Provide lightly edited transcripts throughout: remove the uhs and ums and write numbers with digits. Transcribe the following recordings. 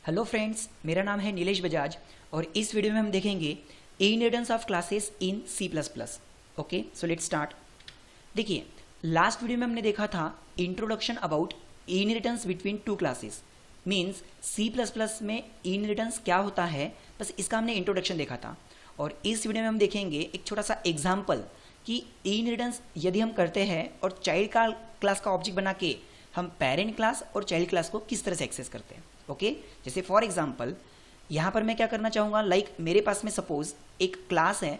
Hello friends, मेरा नाम है नीलेश बजाज और इस वीडियो में हम देखेंगे inheritance of classes in C++। Okay, so let's start. देखिए, लास्ट वीडियो में हमने देखा था introduction about inheritance between two classes. Means C++ में इनहेरिटेंस क्या होता है, बस इसका हमने इंट्रोडक्शन देखा था। और इस वीडियो में हम देखेंगे एक छोटा सा एग्जाम्पल कि इनहेरिटेंस यदि हम करते हैं और चाइल्ड क्लास का ऑब्जेक्ट बना के हम पेरेंट क्लास और चाइल्ड क्लास को किस तरह से एक्सेस करते हैं। ओके, जैसे फॉर एग्जाम्पल यहाँ पर मैं क्या करना चाहूँगा, लाइक मेरे पास में सपोज एक क्लास है।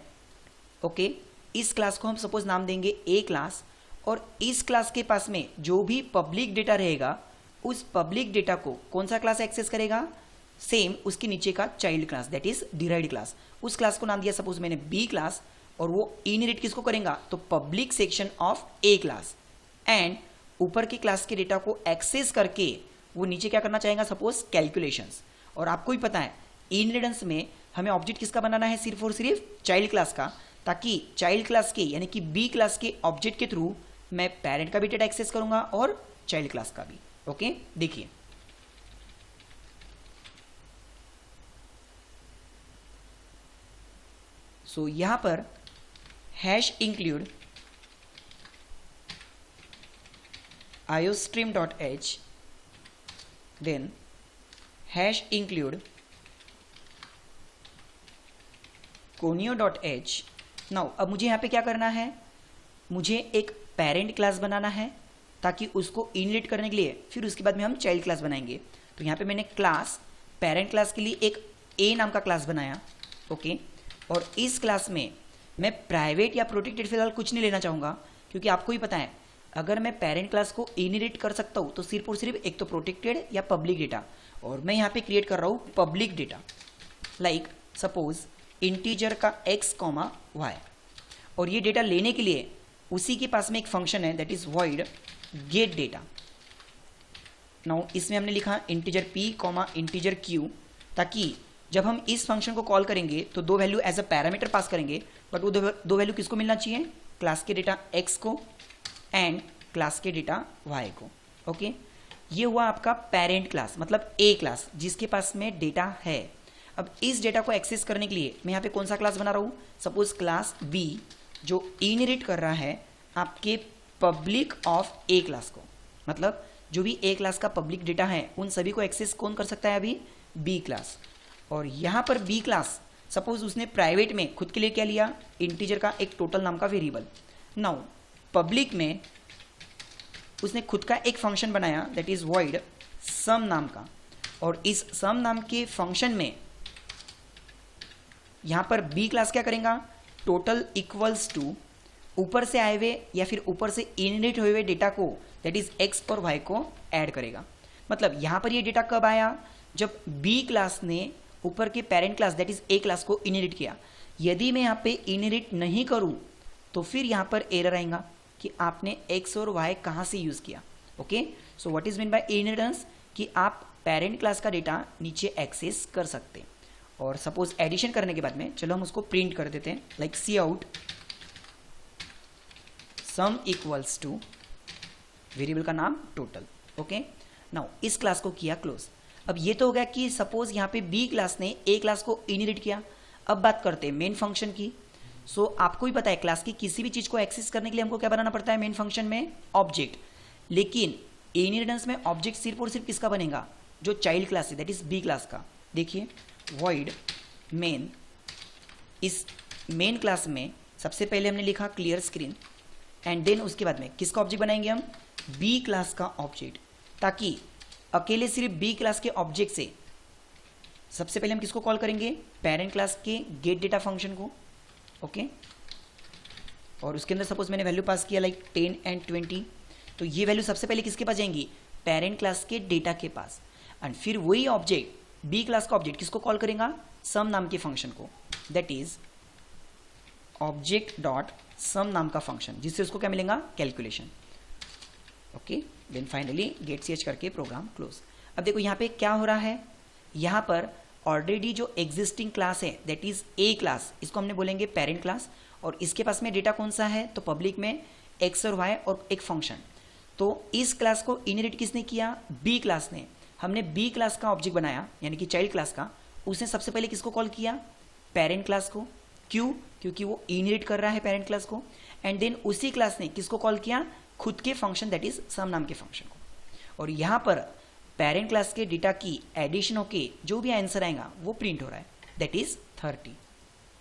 ओके, इस क्लास को हम सपोज नाम देंगे ए क्लास, और इस क्लास के पास में जो भी पब्लिक डेटा रहेगा उस पब्लिक डेटा को कौन सा क्लास एक्सेस करेगा, सेम उसके नीचे का child class that is derived class. उस क्लास को नाम दिया सपोज मैंने बी क्लास, और वो इनहेरिट किसको करेगा, तो public section of A class. And ऊपर की क्लास के डेटा को एक्सेस करके वो नीचे क्या करना चाहेगा, सपोज कैलकुलेशंस। और आपको ही पता है इनहेरिटेंस में हमें ऑब्जेक्ट किसका बनाना है, सिर्फ और सिर्फ चाइल्ड क्लास का, ताकि चाइल्ड क्लास के यानी कि बी क्लास के ऑब्जेक्ट के थ्रू मैं पेरेंट का भी डेटा एक्सेस करूंगा और चाइल्ड क्लास का भी। ओके, देखिए सो यहां पर hash include iostream.h, then hash include conio.h। Now अब मुझे यहाँ पे क्या करना है, मुझे एक पेरेंट क्लास बनाना है ताकि उसको इनहेरिट करने के लिए फिर उसके बाद में हम चाइल्ड क्लास बनाएंगे। तो यहाँ पे मैंने क्लास पेरेंट क्लास के लिए एक ए नाम का क्लास बनाया। ओके, और इस क्लास में मैं प्राइवेट या प्रोटेक्टेड फिलहाल कुछ नहीं लेना चाहूँगा, क्योंकि आपको ही पता है अगर मैं पेरेंट क्लास को इनहेरिट कर सकता हूँ तो सिर्फ और सिर्फ एक तो प्रोटेक्टेड या पब्लिक डेटा, और मैं यहाँ पे क्रिएट कर रहा हूँ public data, like suppose integer का x, y। और ये डेटा लेने के लिए उसी के पास में एक फंक्शन है that is void gate data. Now इसमें हमने लिखा इंटीजर p, इंटीजर q, ताकि जब हम इस फंक्शन को कॉल करेंगे तो दो value as a parameter pass करेंगे, बट वो दो वैल्यू किसको मिलना चाहिए, क्लास के डेटा x को एंड क्लास के डेटा y को। ओके, ये हुआ आपका पेरेंट क्लास, मतलब ए क्लास जिसके पास में डेटा है। अब इस डेटा को एक्सेस करने के लिए मैं यहाँ पे कौन सा क्लास बना रहा हूँ, सपोज क्लास b जो इनहेरिट कर रहा है आपके पब्लिक ऑफ ए क्लास को। मतलब जो भी ए क्लास का पब्लिक डेटा है उन सभी को एक्सेस कौन कर सकता है, अभी बी क्लास। और यहाँ पर बी क्लास सपोज उसने प्राइवेट में खुद के लिए क्या लिया, इंटीजर का एक टोटल नाम का वेरिएबल। नाउ पब्लिक में उसने खुद का एक फंक्शन बनाया दैट इज वॉइड सम नाम का, और इस सम नाम के फंक्शन में यहां पर बी क्लास क्या करेगा, टोटल इक्वल्स टू ऊपर से आए हुए या फिर ऊपर से इनहेरिट हुए हुए डेटा को दैट इज एक्स और वाई को ऐड करेगा। मतलब यहां पर ये डेटा कब आया, जब बी क्लास ने ऊपर के parent class that is a class को इनहेरिट किया। यदि मैं यहाँ पे इनहेरिट नहीं करूं तो फिर यहां पर एरर आएगा कि आपने x और y कहाँ से यूज़ किया। Okay, so what is mean by inheritance, कि आप पेरेंट क्लास का डेटा नीचे एक्सेस कर सकते हैं। और सपोज एडिशन करने के बाद में चलो हम उसको प्रिंट कर देते हैं, like c out sum equals to variable का नाम टोटल। ओके, नाउ इस क्लास को किया क्लोज। अब ये तो हो गया कि सपोज यहाँ पे बी क्लास ने ए क्लास को इनहेरिट किया। अब बात करते हैं मेन फंक्शन की। सो आपको ही पता है क्लास की किसी भी चीज को एक्सेस करने के लिए हमको क्या बनाना पड़ता है, मेन फंक्शन में ऑब्जेक्ट। लेकिन इनहेरिटेंस में ऑब्जेक्ट सिर्फ और सिर्फ किसका बनेगा, जो चाइल्ड क्लास है दैट इज बी क्लास का। देखिए वॉइड मेन, इस मेन क्लास में सबसे पहले हमने लिखा क्लियर स्क्रीन, एंड देन उसके बाद में किसका ऑब्जेक्ट बनाएंगे हम, बी क्लास का ऑब्जेक्ट, ताकि अकेले सिर्फ बी क्लास के ऑब्जेक्ट से सबसे पहले हम किसको कॉल करेंगे, पेरेंट क्लास के गेट डेटा फंक्शन को। ओके, और उसके अंदर सपोज मैंने वैल्यू पास किया लाइक 10 एंड 20, तो ये वैल्यू सबसे पहले किसके पास जाएंगी, पेरेंट क्लास के डेटा के पास। एंड फिर वही ऑब्जेक्ट बी क्लास का ऑब्जेक्ट किसको कॉल करेगा, सम नाम के फंक्शन को, that is object dot sum नाम का फंक्शन, जिससे उसको क्या मिलेगा, calculation. Okay, then finally get ch करके प्रोग्राम क्लोज। अब देखो यहाँ पे क्या हो रहा है, यहाँ पर ऑलरेडी जो एग्जिस्टिंग क्लास है दैट इज ए क्लास, इसको हमने बोलेंगे पेरेंट क्लास, और इसके पास में डेटा कौन सा है, तो पब्लिक में एक्स और वाई और एक फंक्शन। तो इस क्लास को इनहेरिट किसने किया, बी क्लास ने। हमने बी क्लास का ऑब्जेक्ट बनाया यानी कि चाइल्ड क्लास का, उसने सबसे पहले किसको कॉल किया, पेरेंट क्लास को। क्यों, क्योंकि वो इनहेरिट कर रहा है पेरेंट क्लास को। एंड देन उसी क्लास ने किसको कॉल किया, खुद के फंक्शन दैट इज सम नाम के फंक्शन को। और यहाँ पर पेरेंट क्लास के डेटा की एडिशन होके जो भी आंसर आएगा वो प्रिंट हो रहा है, that is 30।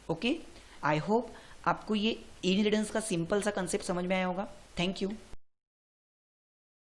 Okay, I hope आपको ये इनहेरिटेंस का सिंपल सा कंसेप्ट समझ में आया होगा। Thank you.